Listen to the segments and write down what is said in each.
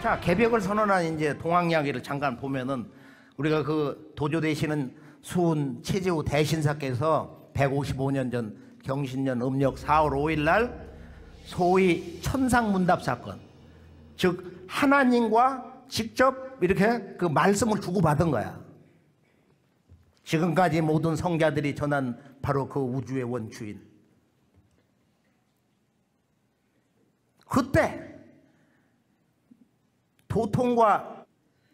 자, 개벽을 선언한 이제 동학 이야기를 잠깐 보면은 우리가 그 도조되시는 수훈 최재우 대신사께서 155년 전 경신년 음력 4월 5일 날 소위 천상문답 사건, 즉 하나님과 직접 이렇게 그 말씀을 주고받은 거야. 지금까지 모든 성자들이 전한 바로 그 우주의 원주인. 그때 도통과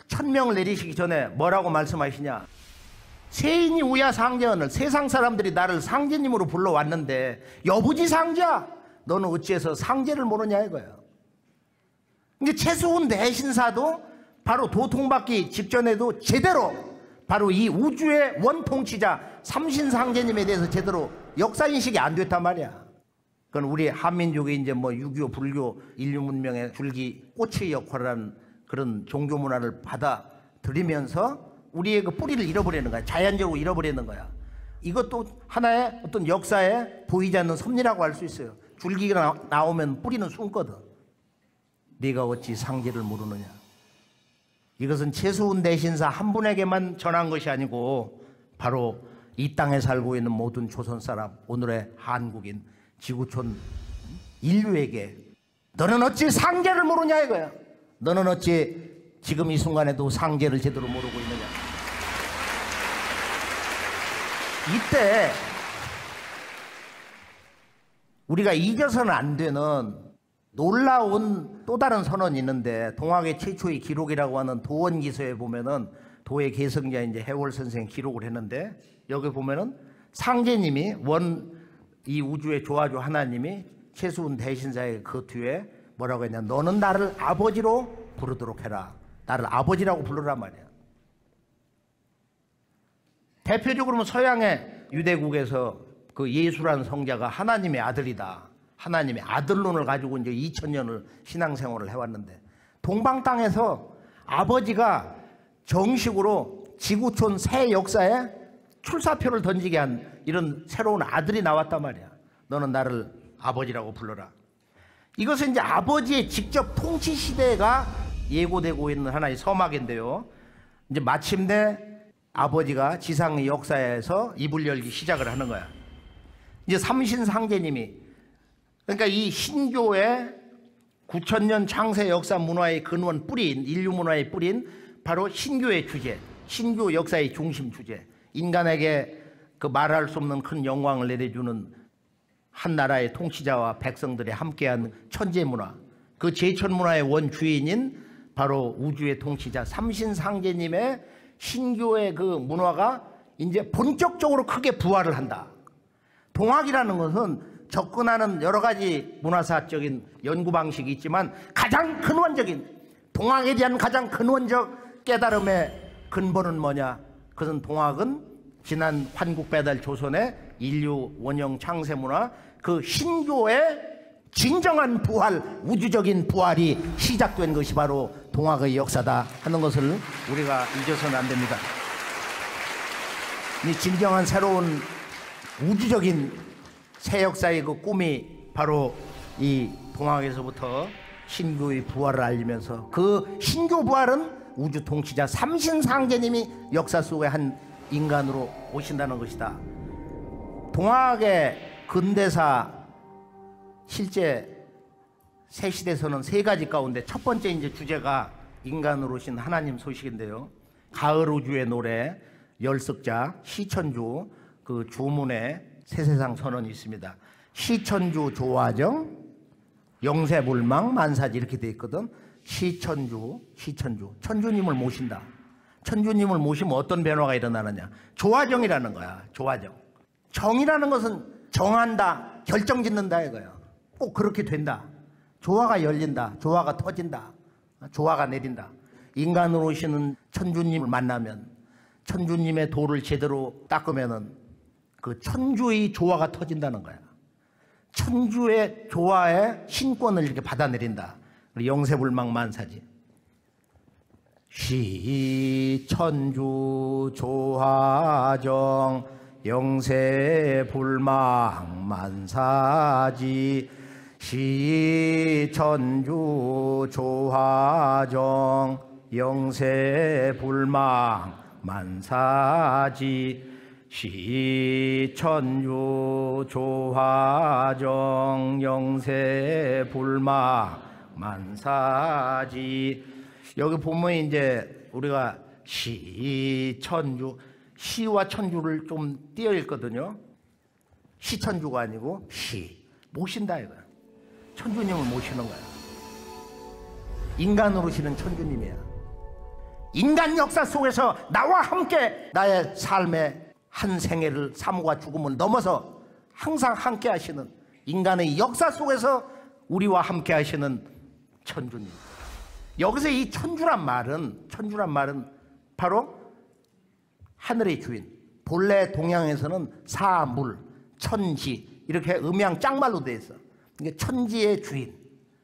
천명을 내리시기 전에 뭐라고 말씀하시냐? 세인이 우야 상제언을, 세상 사람들이 나를 상제님으로 불러왔는데 여부지 상제야, 너는 어찌해서 상제를 모르냐 이거야. 이제 최수훈 대신사도 바로 도통받기 직전에도 제대로 바로 이 우주의 원통치자 삼신상제님에 대해서 제대로 역사인식이 안 됐단 말이야. 그건 우리 한민족이 이제 뭐 6.25 불교 인류 문명의 줄기 꽃의 역할을 하는 그런 종교 문화를 받아들이면서 우리의 그 뿌리를 잃어버리는 거야. 자연적으로 잃어버리는 거야. 이것도 하나의 어떤 역사에 보이지 않는 섭리라고 할 수 있어요. 줄기가 나오면 뿌리는 숨거든. 네가 어찌 상제를 모르느냐. 이것은 최수훈 대신사 한 분에게만 전한 것이 아니고 바로 이 땅에 살고 있는 모든 조선 사람, 오늘의 한국인, 지구촌 인류에게 너는 어찌 상제를 모르냐 이거야. 너는 어찌 지금 이 순간에도 상제를 제대로 모르고 있느냐. 이때 우리가 잊어서는 안 되는 놀라운 또 다른 선언이 있는데, 동학의 최초의 기록이라고 하는 도원기서에 보면은 도의 개성자 이제 해월 선생이 기록을 했는데, 여기 보면은 상제님이 이 우주의 조화조 하나님이 최수훈 대신사의 그 뒤에 뭐라고 했냐? 너는 나를 아버지로 부르도록 해라. 나를 아버지라고 부르란 말이야. 대표적으로 서양의 유대국에서 그 예수라는 성자가 하나님의 아들이다, 하나님의 아들론을 가지고 이제 2000년을 신앙생활을 해왔는데, 동방 땅에서 아버지가 정식으로 지구촌 새 역사에 출사표를 던지게 한 이런 새로운 아들이 나왔단 말이야. 너는 나를 아버지라고 불러라. 이것은 이제 아버지의 직접 통치 시대가 예고되고 있는 하나의 서막인데요. 이제 마침내 아버지가 지상의 역사에서 입을 열기 시작을 하는 거야. 이제 삼신상제님이, 그러니까 이 신교의 9000년 창세 역사 문화의 근원 뿌린, 인류 문화의 뿌린 바로 신교의 주제, 신교 역사의 중심 주제, 인간에게 그 말할 수 없는 큰 영광을 내려주는 한 나라의 통치자와 백성들이 함께한 천재 문화, 그 제천 문화의 원주인인 바로 우주의 통치자 삼신상제님의 신교의 그 문화가 이제 본격적으로 크게 부활을 한다. 동학이라는 것은 접근하는 여러 가지 문화사적인 연구 방식이 있지만 가장 근원적인, 동학에 대한 가장 근원적 깨달음의 근본은 뭐냐? 그것은 동학은 지난 환국배달 조선의 인류 원형 창세 문화, 그 신교의 진정한 부활, 우주적인 부활이 시작된 것이 바로 동학의 역사다 하는 것을 우리가 잊어서는 안 됩니다. 이 진정한 새로운 우주적인 새 역사의 그 꿈이 바로 이 동학에서부터 신교의 부활을 알리면서, 그 신교 부활은 우주 통치자 삼신상제님이 역사 속의 한 인간으로 오신다는 것이다. 동학의 근대사 실제 새 시대에서는 세 가지 가운데 첫 번째 이제 주제가 인간으로 오신 하나님 소식인데요. 가을 우주의 노래, 열석자, 시천주, 그 주문의 새세상 선언이 있습니다. 시천주 조화정, 영세불망, 만사지 이렇게 돼 있거든. 시천주, 천주님을 모신다. 천주님을 모시면 어떤 변화가 일어나느냐? 조화정이라는 거야. 조화정. 정이라는 것은 정한다, 결정짓는다 이거야. 꼭 그렇게 된다. 조화가 열린다, 조화가 터진다, 조화가 내린다. 인간으로 오시는 천주님을 만나면, 천주님의 도를 제대로 닦으면은 그 천주의 조화가 터진다는 거야. 천주의 조화의 신권을 이렇게 받아내린다. 영세불망 만사지. 시천주 조화정 영세불망 만사지 시천주 조화정 영세불망 만사지 시천주 조화정 영세불망 만사지. 여기 보면 이제 우리가 시천주, 시와 천주를 좀 띄어 읽거든요. 시천주가 아니고 시, 모신다 이거야. 천주님을 모시는 거야. 인간으로 오시는 천주님이야. 인간 역사 속에서 나와 함께 나의 삶의 한 생애를, 삶과 죽음을 넘어서 항상 함께 하시는, 인간의 역사 속에서 우리와 함께 하시는 천주님. 여기서 이 천주란 말은 바로 하늘의 주인. 본래 동양에서는 사물, 천지 이렇게 음양 짝말로 돼 있어. 이게 천지의 주인,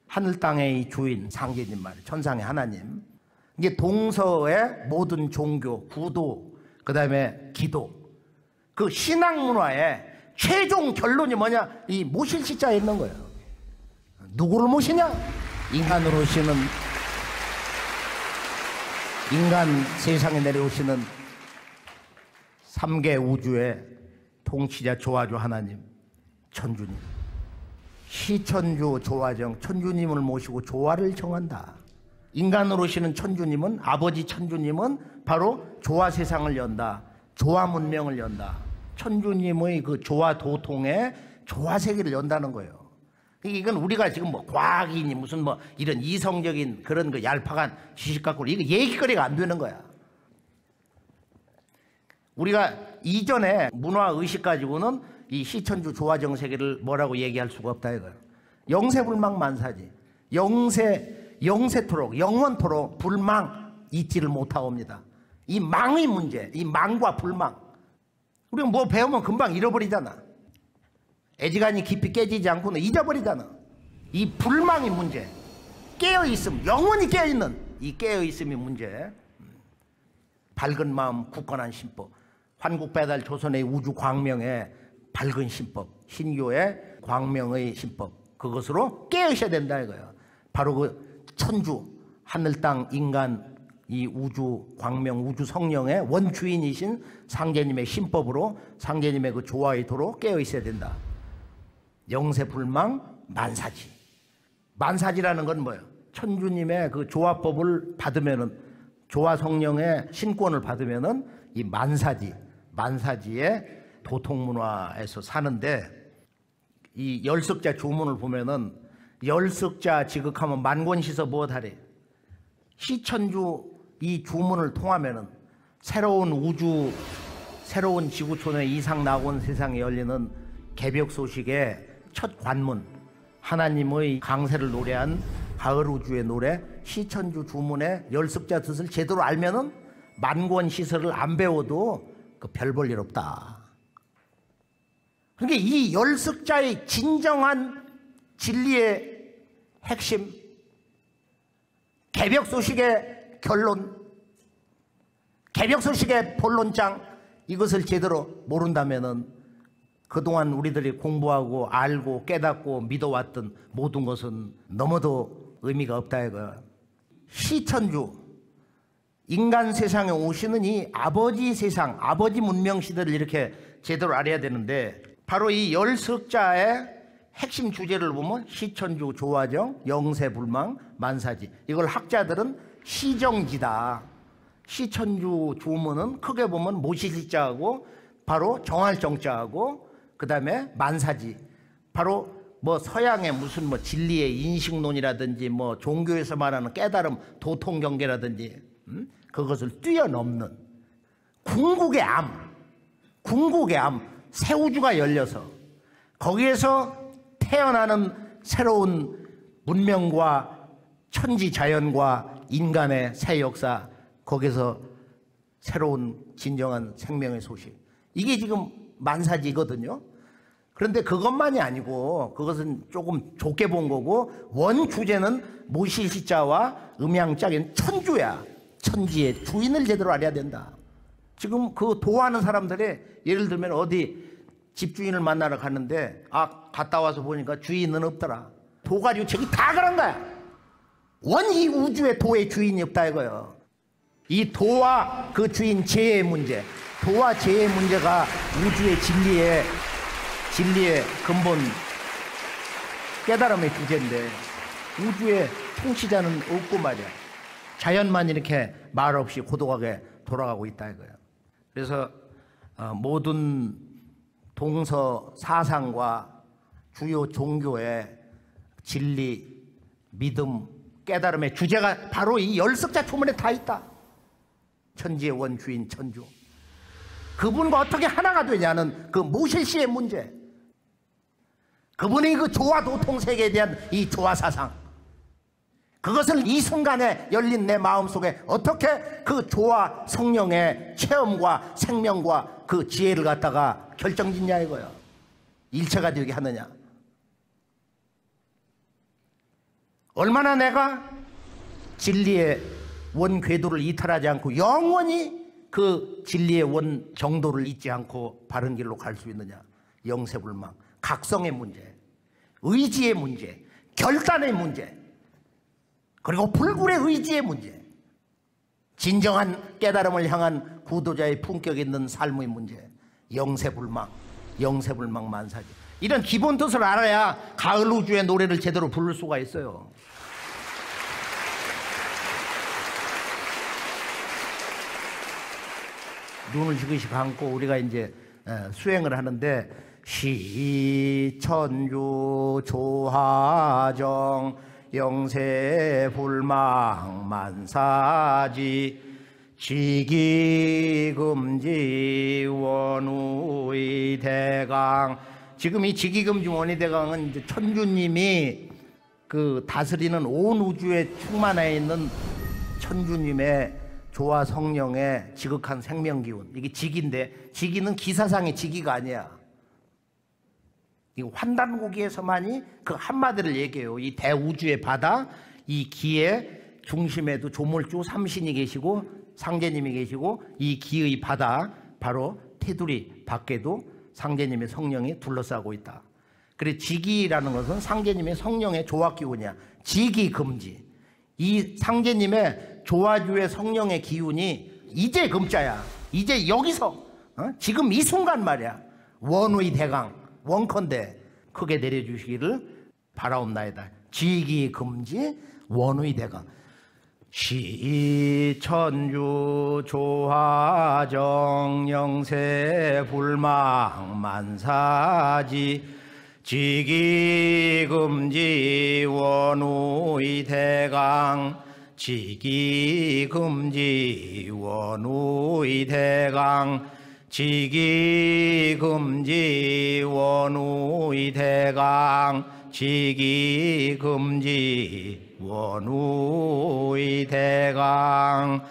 하늘 땅의 주인, 상제님 말, 천상의 하나님. 이게 동서의 모든 종교, 구도, 그 다음에 기도, 그 신앙 문화의 최종 결론이 뭐냐? 이 모실 시자에 있는 거예요. 누구를 모시냐? 인간으로 오시는, 인간 세상에 내려오시는 3개 우주의 통치자 조화주 하나님, 천주님. 시천주 조화정, 천주님을 모시고 조화를 정한다. 인간으로 오시는 천주님은, 아버지 천주님은 바로 조화 세상을 연다, 조화 문명을 연다. 천주님의 그 조화 도통에 조화 세계를 연다는 거예요. 이건 우리가 지금 뭐 과학이니 무슨 뭐 이런 이성적인 그런 그 얄팍한 지식 갖고 이거 얘기거리가 안 되는 거야. 우리가 이전에 문화 의식 가지고는 이 시천주 조화정 세계를 뭐라고 얘기할 수가 없다 이거예요. 영세불망 만사지. 영세토록, 영원토록 불망 잊지를 못하옵니다. 이 망의 문제, 이 망과 불망. 우리가 뭐 배우면 금방 잃어버리잖아. 애지간히 깊이 깨지지 않고는 잊어버리잖아. 이 불망의 문제, 깨어있음, 영원히 깨어있는 이 깨어있음의 문제. 밝은 마음, 굳건한 신법, 환국배달 조선의 우주 광명의 밝은 신법, 신교의 광명의 신법, 그것으로 깨어셔야 된다 이거예요. 바로 그 천주, 하늘 땅 인간, 이 우주 광명, 우주 성령의 원주인이신 상제님의 신법으로, 상제님의 그 조화의 도로 깨어 있어야 된다. 영세불망 만사지. 만사지라는 건 뭐예요? 천주님의 그 조화법을 받으면은, 조화 성령의 신권을 받으면은 이 만사지의 도통문화에서 사는데, 이 열석자 주문을 보면은 열석자 지극하면 만권시서 무엇하래? 시천주 이 주문을 통하면은 새로운 우주, 새로운 지구촌의 이상 나온 세상에 열리는 개벽 소식의 첫 관문, 하나님의 강세를 노래한 가을 우주의 노래 시천주 주문의 열석자 뜻을 제대로 알면은 만권시설을 안 배워도 그 별 볼 일 없다. 그러니까 이 열석자의 진정한 진리의 핵심, 개벽 소식의 결론, 개벽 소식의 본론장, 이것을 제대로 모른다면은 그동안 우리들이 공부하고 알고 깨닫고 믿어왔던 모든 것은 너무도 의미가 없다 이거야. 시천주, 인간 세상에 오시는 이 아버지 세상, 아버지 문명 시대를 이렇게 제대로 알아야 되는데, 바로 이 열석자의 핵심 주제를 보면 시천주 조화정 영세불망 만사지, 이걸 학자들은 시정지다. 시천주 주문은 크게 보면 모시시자하고 바로 정할 정자하고 그 다음에 만사지, 바로 뭐 서양의 무슨 뭐 진리의 인식론이라든지 뭐 종교에서 말하는 깨달음 도통 경계라든지 그것을 뛰어넘는 궁극의 암, 새 우주가 열려서 거기에서 태어나는 새로운 문명과 천지 자연과 인간의 새 역사, 거기서 새로운 진정한 생명의 소식, 이게 지금 만사지거든요. 그런데 그것만이 아니고 그것은 조금 좁게 본 거고, 원 주제는 모시시자와 음양짝인 천주야. 천지의 주인을 제대로 알아야 된다. 지금 그 도하는 사람들이 예를 들면 어디 집주인을 만나러 갔는데 갔다 와서 보니까 주인은 없더라. 도가지고 저기 다 그런 거야. 원 이 우주의 도의 주인이 없다 이거예요. 이 도와 그 주인 재의 문제, 도와 재의 문제가 우주의 진리의 근본 깨달음의 주제인데 우주의 통치자는 없고 말이야. 자연만 이렇게 말 없이 고독하게 돌아가고 있다 이거예요. 그래서 모든 동서 사상과 주요 종교의 진리, 믿음, 깨달음의 주제가 바로 이 열석자 초문에 다 있다. 천지의 원주인 천주, 그분과 어떻게 하나가 되냐는 그 모실시의 문제, 그분의 그 조화 도통 세계에 대한 이 조화 사상, 그것을 이 순간에 열린 내 마음속에 어떻게 그 조화 성령의 체험과 생명과 그 지혜를 갖다가 결정짓냐 이거예요. 일체가 되게 하느냐. 얼마나 내가 진리의 원 궤도를 이탈하지 않고 영원히 그 진리의 원 정도를 잊지 않고 바른 길로 갈 수 있느냐. 영세불망, 각성의 문제, 의지의 문제, 결단의 문제, 그리고 불굴의 의지의 문제, 진정한 깨달음을 향한 구도자의 품격 있는 삶의 문제, 영세불망, 영세불망 만사지. 이런 기본 뜻을 알아야 가을 우주의 노래를 제대로 부를 수가 있어요. 눈을 지그시 감고 우리가 이제 수행을 하는데, 시천주 조하정 영세불망 만사지 지기금지 원우의 대강. 지금 이 지기금지 원의 대강은 이제 천주님이 그 다스리는 온 우주에 충만해 있는 천주님의 조화 성령의 지극한 생명기운, 이게 지기인데, 지기는 기사상의 지기가 아니야. 이 환단고기에서만이 그 한마디를 얘기해요. 이 대우주의 바다, 이 기의 중심에도 조물주 삼신이 계시고 상제님이 계시고, 이 기의 바다 바로 테두리 밖에도 상제님의 성령이 둘러싸고 있다. 그래, 지기라는 것은 상제님의 성령의 조화기운이야. 지기금지, 이 상제님의 조화주의 성령의 기운이 이제 금자야. 이제 여기서 지금 이 순간 말이야. 원의 대강, 원컨대 크게 내려주시기를 바라옵나이다. 지기금지 원의 대강. 시천주 조화정 영세불망 만사지 지기금지 원우의 대강. 지기금지 원우의 대강. 지기금지 원우의 대강. 지기금지 원우의 대강.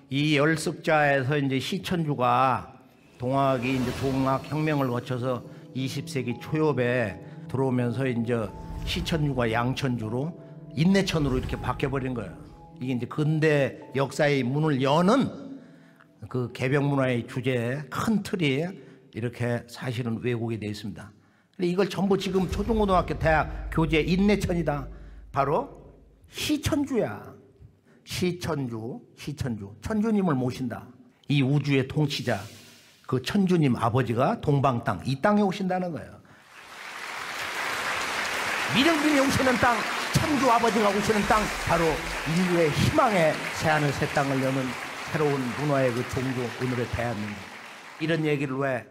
이 열석자에서 이제 시천주가 동학이 이제 동학혁명을 거쳐서 20세기 초엽에 들어오면서 이제 시천주가 양천주로 인내천으로 이렇게 바뀌어버린 거예요. 이게 이제 근대 역사의 문을 여는 그 개벽문화의 주제에 큰 틀이 이렇게 사실은 왜곡이 되어 있습니다. 근데 이걸 전부 지금 초중고등학교 대학 교재 인내천이다. 바로 시천주야. 시천주, 천주님을 모신다. 이 우주의 통치자, 그 천주님 아버지가 동방 땅, 이 땅에 오신다는 거예요. 미령님이 오시는 땅, 천주 아버지가 오시는 땅, 바로 인류의 희망의 새하늘 새 땅을 여는 새로운 문화의 그 종교, 오늘의 대한민국. 이런 얘기를 왜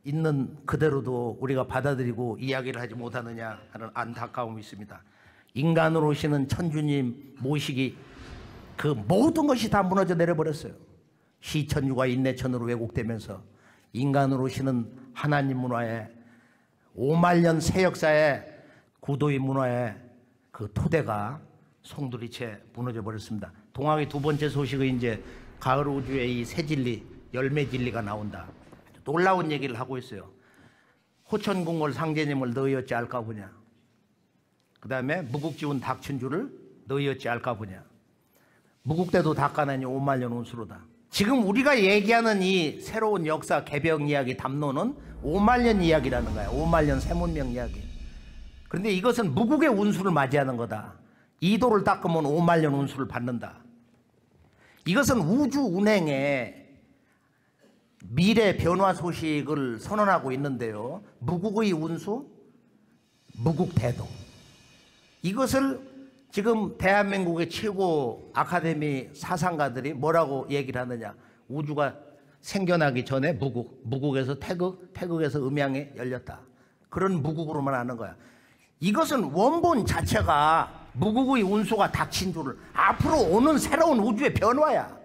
있는 그대로도 우리가 받아들이고 이야기를 하지 못하느냐 하는 안타까움이 있습니다. 인간으로 오시는 천주님 모시기, 그 모든 것이 다 무너져 내려버렸어요. 시천주가 인내천으로 왜곡되면서 인간으로 오시는 하나님 문화의 5만 년 새 역사의 구도의 문화의 그 토대가 송두리째 무너져 버렸습니다. 동학의 두 번째 소식은 이제 가을 우주의 이 새 진리, 열매 진리가 나온다. 놀라운 얘기를 하고 있어요. 호천궁궐 상제님을 너희 어찌 알까 보냐. 그 다음에 무국지운 닥천주를 너희 어찌 알까 보냐. 무국대도 닦아내니 5만 년 운수로다. 지금 우리가 얘기하는 이 새로운 역사 개벽 이야기 담론은 5만 년 이야기라는 거야. 5만 년 새문명 이야기. 그런데 이것은 무국의 운수를 맞이하는 거다. 이도를 닦으면 5만 년 운수를 받는다. 이것은 우주 운행의 미래 변화 소식을 선언하고 있는데요. 무국의 운수, 무국대도. 이것을 지금 대한민국의 최고 아카데미 사상가들이 뭐라고 얘기를 하느냐. 우주가 생겨나기 전에 무국에서 태극, 태극에서 음양이 열렸다. 그런 무국으로만 하는 거야. 이것은 원본 자체가 무국의 운수가 닥친 줄을, 앞으로 오는 새로운 우주의 변화야.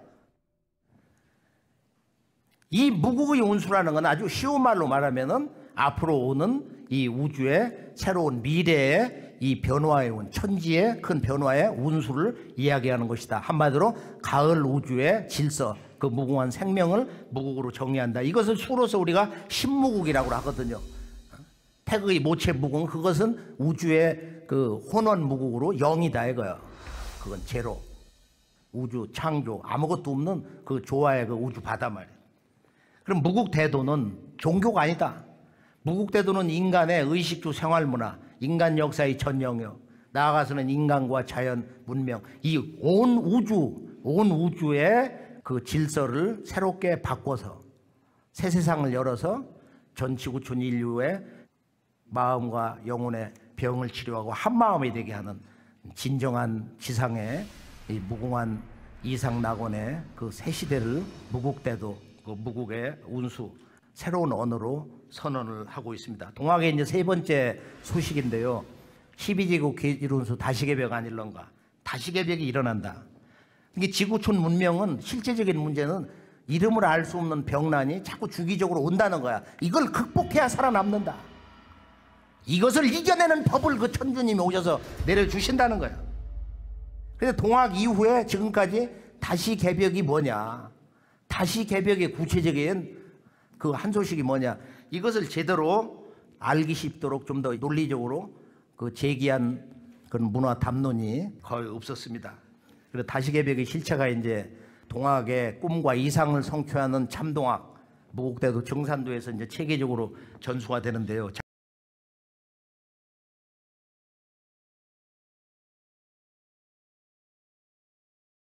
이 무국의 운수라는 건 아주 쉬운 말로 말하면은 앞으로 오는 이 우주의 새로운 미래의 이 변화의 운, 천지의 큰 변화의 운수를 이야기하는 것이다. 한마디로 가을 우주의 질서, 그 무궁한 생명을 무국으로 정의한다. 이것을 수로서 우리가 신무국이라고 하거든요. 태극의 모체 무국, 그것은 우주의 그 혼원 무국으로 0이다 이거야. 그건 제로. 우주 창조, 아무것도 없는 그 조화의 그 우주 바다 말이야. 그럼 무국대도는 종교가 아니다. 무국대도는 인간의 의식주 생활문화, 인간 역사의 전 영역, 나아가서는 인간과 자연, 문명, 이 온 우주의 그 질서를 새롭게 바꿔서 새 세상을 열어서 전 지구촌 인류의 마음과 영혼의 병을 치료하고 한마음이 되게 하는 진정한 지상의 이 무궁한 이상낙원의 그 새 시대를 무국대도, 그 무국의 운수, 새로운 언어로 선언을 하고 있습니다. 동학의 이제 세 번째 소식인데요. 12제국 계질운수 다시개벽 아닐런가. 다시개벽이 일어난다. 이게 지구촌 문명은 실제적인 문제는 이름을 알 수 없는 병난이 자꾸 주기적으로 온다는 거야. 이걸 극복해야 살아남는다. 이것을 이겨내는 법을 그 천주님이 오셔서 내려주신다는 거야. 그래서 동학 이후에 지금까지 다시개벽이 뭐냐, 다시개벽의 구체적인 그 한 소식이 뭐냐, 이것을 제대로 알기 쉽도록 좀 더 논리적으로 그 제기한 그런 문화 담론이 거의 없었습니다. 그래서 다시개벽의 실체가 이제 동학의 꿈과 이상을 성취하는 참동학, 무국대도 정산도에서 이제 체계적으로 전수가 되는데요.